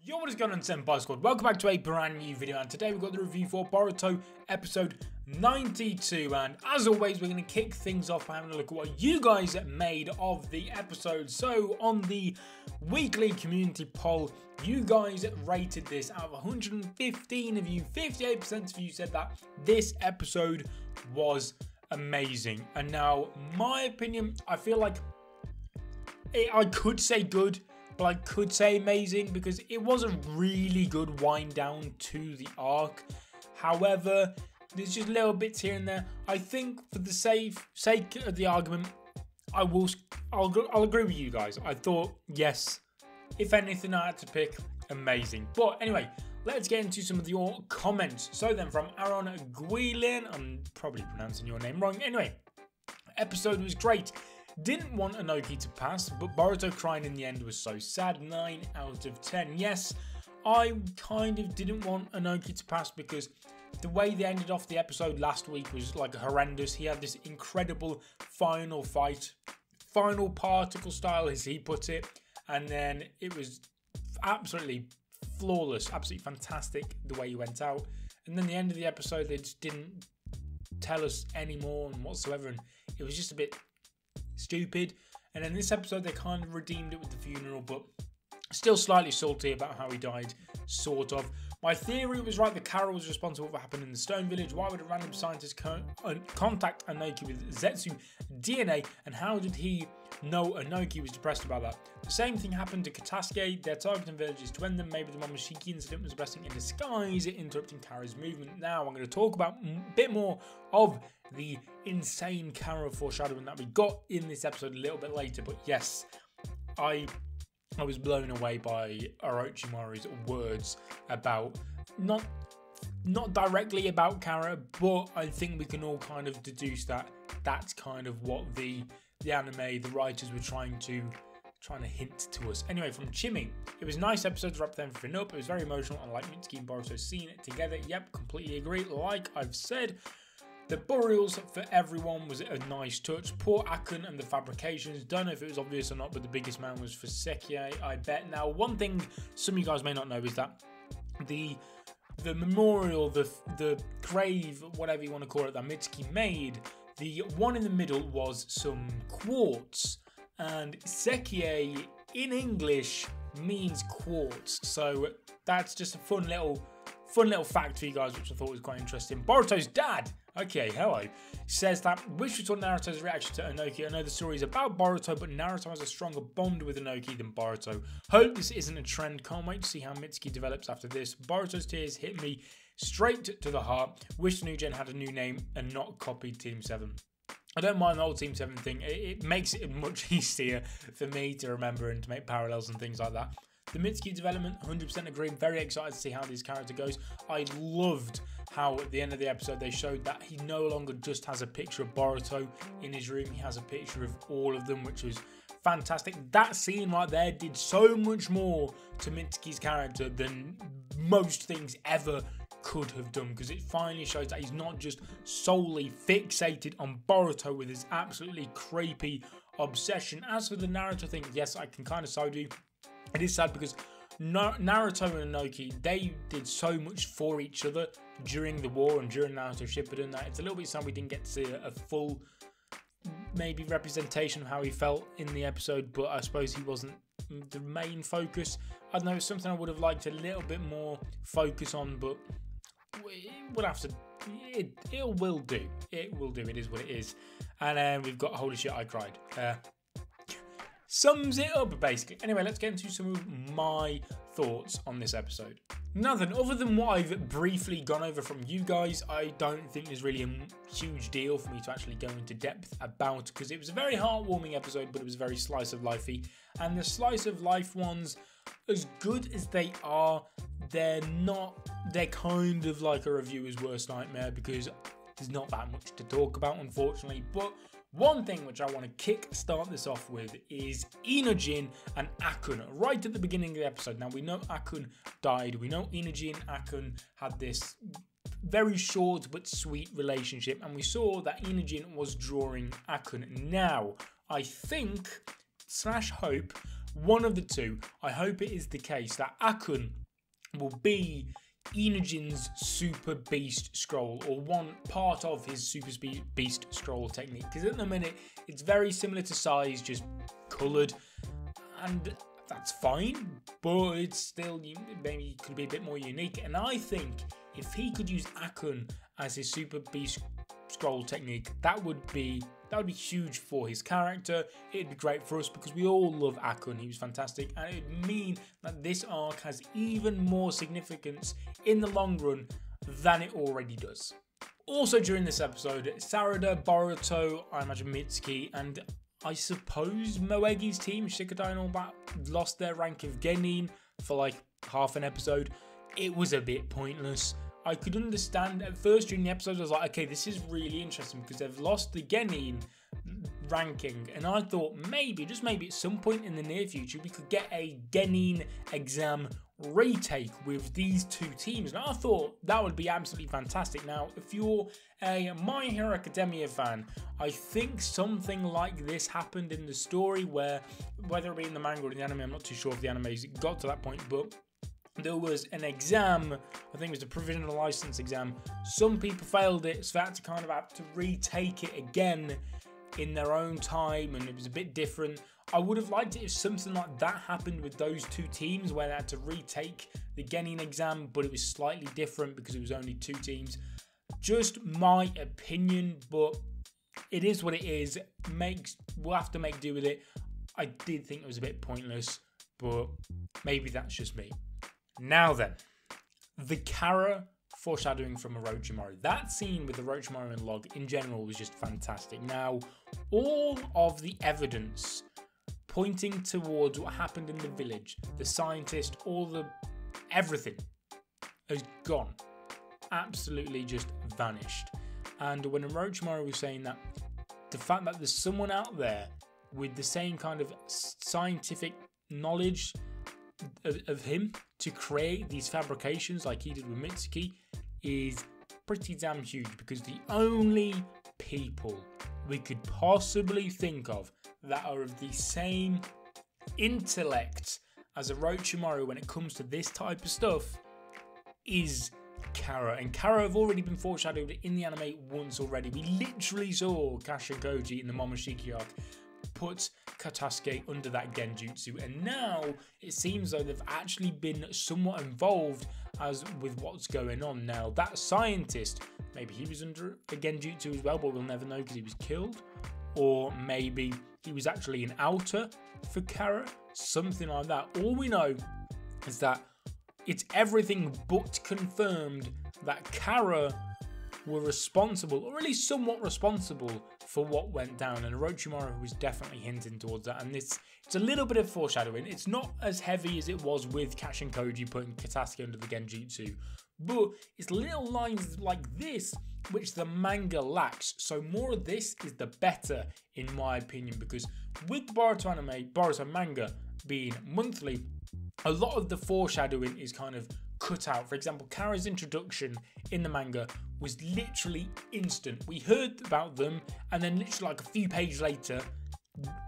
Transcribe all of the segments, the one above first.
Yo, what is going on, Senpai Squad? Welcome back to a brand new video, and today we've got the review for Boruto episode 92, and as always we're going to kick things off by having a look at what you guys made of the episode. So on the weekly community poll, you guys rated this. Out of 115 of you, 58% of you said that this episode was amazing. And now my opinion, I feel like I could say good, but I could say amazing because it was a really good wind down to the arc. However, there's just little bits here and there. I think for the sake of the argument, I'll agree with you guys. I thought, yes, if anything I had to pick, amazing. But anyway, let's get into some of your comments. So then from Aaron Guilin, I'm probably pronouncing your name wrong. Anyway, episode was great. Didn't want Inoki to pass, but Boruto crying in the end was so sad. 9 out of 10. Yes, I kind of didn't want Inoki to pass because the way they ended off the episode last week was like horrendous. He had this incredible final fight, final particle style as he put it, and then it was absolutely flawless, absolutely fantastic the way he went out. And then the end of the episode, they just didn't tell us any more and whatsoever, and it was just a bit stupid. And in this episode they kind of redeemed it with the funeral, but still slightly salty about how he died, sort of. My theory was right, the Carol was responsible for what happened in the Stone Village. Why would a random scientist contact Inoki with Zetsu DNA, and how did he know Inoki was depressed about that? The same thing happened to Katasuke. Their targeting villages to end them. Maybe the Momoshiki incident was a blessing in disguise, interrupting Kara's movement. Now I'm going to talk about a bit more of the insane Kara foreshadowing that we got in this episode a little bit later. But yes, I was blown away by Orochimaru's words about, not directly about Kara, but I think we can all kind of deduce that that's kind of what the anime, the writers were trying to hint to us. Anyway, from Chimmy, it was a nice episode to wrap everything up. It was very emotional. I like Mitsuki and Boruto seeing it together. Yep, completely agree. Like I've said, the burials for everyone was a nice touch. Poor Akun and the fabrications. Don't know if it was obvious or not, but the biggest man was for Sekiei, I bet. Now, one thing some of you guys may not know is that the memorial, the grave, whatever you want to call it, that Mitsuki made, the one in the middle was some quartz. And Sekiei in English means quartz. So that's just a fun little fact for you guys, which I thought was quite interesting. Boruto's dad, okay, hello, says that wish we saw Naruto's reaction to Inoki. I know the story is about Boruto, but Naruto has a stronger bond with Inoki than Boruto. Hope this isn't a trend. Can't wait to see how Mitsuki develops after this. Boruto's tears hit me straight to the heart. Wish the new gen had a new name and not copied Team 7. I don't mind the whole Team 7 thing. It makes it much easier for me to remember and to make parallels and things like that. The Mitsuki development, 100% agree. Very excited to see how this character goes. I loved how at the end of the episode they showed that he no longer just has a picture of Boruto in his room. He has a picture of all of them, which was fantastic. That scene right there did so much more to Mitsuki's character than most things ever could have done, because it finally shows that he's not just solely fixated on Boruto with his absolutely creepy obsession. As for the Naruto thing, yes, I can kind of side you. It is sad because Naruto and Inoki, they did so much for each other during the war and during Naruto Shippuden that it's a little bit sad we didn't get to see a full maybe representation of how he felt in the episode, but I suppose he wasn't the main focus. I don't know, it's something I would have liked a little bit more focus on, but we'll have to, it will do. It will do, it is what it is. And then we've got holy shit, I cried. Sums it up basically. Anyway, let's get into some of my thoughts on this episode. Nothing other than what I've briefly gone over from you guys. I don't think there's really a huge deal for me to actually go into depth about, because it was a very heartwarming episode, but it was very slice of lifey. And the slice of life ones, as good as they are, they're kind of like a reviewer's worst nightmare, because there's not that much to talk about, unfortunately. But one thing which I want to start this off with is Inojin and Akun right at the beginning of the episode. Now, we know Akun died. We know Inojin and Akun had this very short but sweet relationship, and we saw that Inojin was drawing Akun. Now, I think / hope one of the two. I hope it is the case that Akun will be Enojin's Super Beast Scroll, or one part of his Super Beast Scroll technique, because at the minute it's very similar to size, just coloured, and that's fine, but it's still, maybe could be a bit more unique. And I think if he could use Akun as his Super Beast Scroll technique, that would be huge for his character. It'd be great for us because we all love Akun. He was fantastic, and it would mean that this arc has even more significance in the long run than it already does. Also during this episode, Sarada, Boruto, I imagine Mitsuki, and I suppose Moegi's team, Shikadai and all that, lost their rank of Genin for like half an episode. It was a bit pointless. I could understand at first during the episode, I was like, okay, this is really interesting because they've lost the Genin ranking. And I thought maybe, just maybe at some point in the near future, we could get a Genin exam retake with these two teams. And I thought that would be absolutely fantastic. Now, if you're a My Hero Academia fan, I think something like this happened in the story where, whether it be in the manga or in the anime, I'm not too sure if the anime's got to that point, but there was an exam, I think it was a provisional license exam. Some people failed it, so they had to kind of have to retake it again in their own time, and it was a bit different. I would have liked it if something like that happened with those two teams, where they had to retake the Genin exam, but it was slightly different because it was only two teams. Just my opinion, but it is what it is. We'll have to make do with it. I did think it was a bit pointless, but maybe that's just me. Now then, the Kara foreshadowing from Orochimaru. That scene with Orochimaru and Log in general was just fantastic. Now, all of the evidence pointing towards what happened in the village, the scientist, everything has gone. Absolutely just vanished. And when Orochimaru was saying that, the fact that there's someone out there with the same kind of scientific knowledge of him to create these fabrications like he did with Mitsuki is pretty damn huge, because the only people we could possibly think of that are of the same intellect as Orochimaru when it comes to this type of stuff is Kara. And Kara have already been foreshadowed in the anime once already. We literally saw Kashin Koji in the Momoshiki arc put Katasuke under that Genjutsu, and now it seems though they've actually been somewhat involved as with what's going on. Now that scientist, maybe he was under a Genjutsu as well, but we'll never know because he was killed, or maybe he was actually an outer for Kara, something like that. All we know is that it's everything but confirmed that Kara were responsible, or at least somewhat responsible, for what went down, and Orochimaru was definitely hinting towards that. And it's a little bit of foreshadowing. It's not as heavy as it was with Kashin Koji putting Katasuke under the Genjutsu, but it's little lines like this which the manga lacks. So more of this is the better, in my opinion, because with Boruto manga being monthly, a lot of the foreshadowing is kind of cut out. For example, Kara's introduction in the manga was literally instant. We heard about them, and then literally like a few pages later,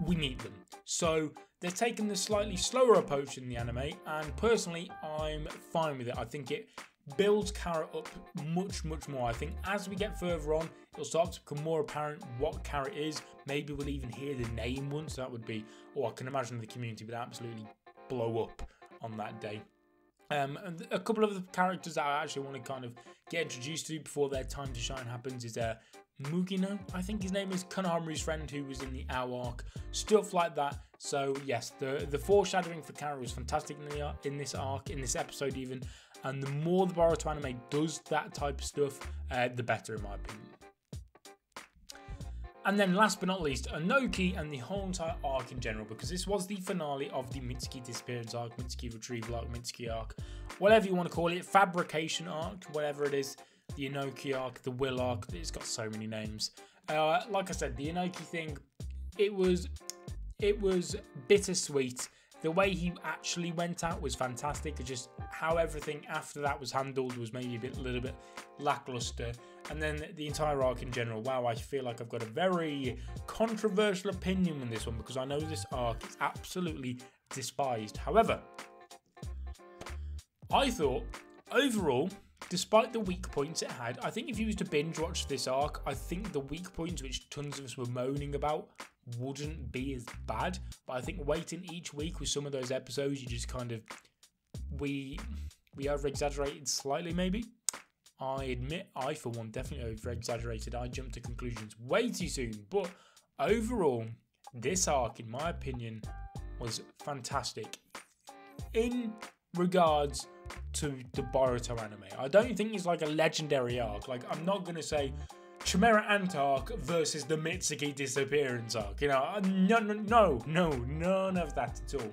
we meet them. So they're taking the slightly slower approach in the anime, and personally, I'm fine with it. I think it builds Kara up much more. I think as we get further on, it'll start to become more apparent what Kara is. Maybe we'll even hear the name once. That would be, I can imagine the community would absolutely blow up on that day. And a couple of the characters that I actually want to kind of get introduced to before their time to shine happens is Mugino, I think his name is, Konohamaru's friend who was in the Ao arc, stuff like that. So yes, the foreshadowing for Kara was fantastic in this arc, in this episode even, and the more the Boruto anime does that type of stuff, the better in my opinion. And then last but not least, Inoki and the whole entire arc in general, because this was the finale of the Mitsuki disappearance arc, Mitsuki retrieval arc, Mitsuki arc, whatever you want to call it, fabrication arc, whatever it is, the Inoki arc, the Will arc, it's got so many names. Like I said, the Inoki thing, it was bittersweet. The way he actually went out was fantastic. It's just how everything after that was handled was maybe a little bit lackluster. And then the entire arc in general, wow, I feel like I've got a very controversial opinion on this one, because I know this arc is absolutely despised. However, I thought overall, despite the weak points it had, I think if you was to binge watch this arc, I think the weak points which tons of us were moaning about wouldn't be as bad. But I think waiting each week with some of those episodes, you just kind of, we over-exaggerated slightly maybe. I admit, I for one definitely over-exaggerated. I jumped to conclusions way too soon. But overall, this arc, in my opinion, was fantastic. In regards to the Boruto anime, I don't think it's like a legendary arc. Like, I'm not going to say Chimera Ant arc versus the Mitsuki disappearance arc. You know, no, none of that at all.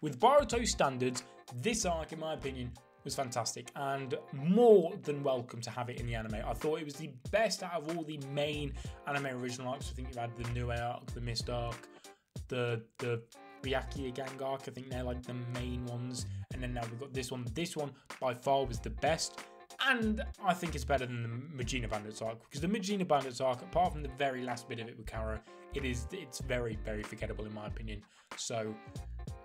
With Boruto standards, this arc, in my opinion, was fantastic and more than welcome to have it in the anime. I thought it was the best out of all the main anime original arcs. I think you had the Nue arc, the Mist arc, the Byakuya Gang arc. I think they're like the main ones. And then now we've got this one. This one by far was the best. And I think it's better than the Magina Bandits arc, because the Magina Bandits arc, apart from the very last bit of it with Kara, it's very, very forgettable in my opinion. So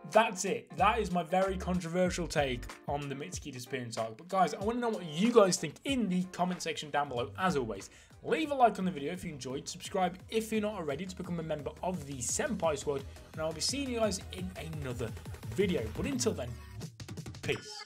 that's it. That is my very controversial take on the Mitsuki disappearance arc. But guys, I want to know what you guys think in the comment section down below. As always, leave a like on the video if you enjoyed. Subscribe if you're not already to become a member of the Senpai Squad. And I'll be seeing you guys in another video. But until then, peace.